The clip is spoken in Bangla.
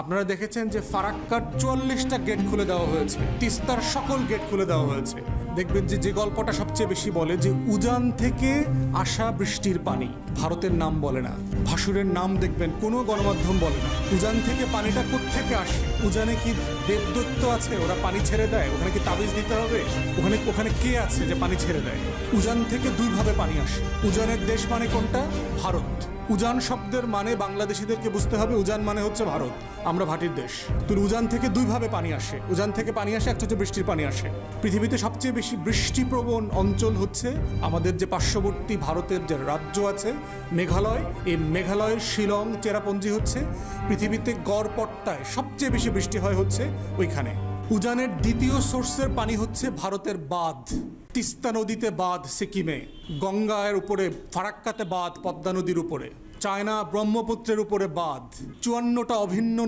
আপনারা দেখেছেন যে ফারাক্কার 44টা গেট খুলে দেওয়া হয়েছে, তিস্তার সকল গেট খুলে দেওয়া হয়েছে। দেখবেন যে গল্পটা সবচেয়ে বেশি বলে যে উজান থেকে আসা বৃষ্টির পানি, ভারতের নাম বলে না, ভাসুরের নাম দেখবেন কোনো গণমাধ্যম বলে না। উজান থেকে পানিটা কোত্থেকে আসে? উজানে কি দেবদত্ত আছে ওরা পানি ছেড়ে দেয়? ওখানে কি তাবিজ দিতে হবে? ওখানে কে আছে যে পানি ছেড়ে দেয়? উজান থেকে দুইভাবে পানি আসে। উজানের দেশ মানে কোনটা? ভারত। উজান শব্দের মানে বাংলাদেশিদেরকে বুঝতে হবে, উজান মানে হচ্ছে ভারত, আমরা ভাটির দেশ। তো উজান থেকে দুইভাবে পানি আসে। উজান থেকে পানি আসে, একটা হচ্ছে বৃষ্টির পানি আসে। পৃথিবীতে সবচেয়ে বেশি বৃষ্টিপ্রবণ অঞ্চল হচ্ছে আমাদের যে পার্শ্ববর্তী ভারতের যে রাজ্য আছে মেঘালয়। এই মেঘালয়ের শিলং চেরাপুঞ্জি হচ্ছে পৃথিবীতে গড়পড়তায় সবচেয়ে বেশি বৃষ্টি হয় হচ্ছে ওইখানে। উজানের দ্বিতীয় সোর্সের পানি হচ্ছে ভারতের বাঁধ, তিস্তা নদীতে বাঁধ সিকিমে, গঙ্গার উপরে ফারাক্কাতে বাঁধ পদ্মা নদীর উপরে, চায়না ব্রহ্মপুত্রের উপরে বাঁধ, 54টা অভিন্ন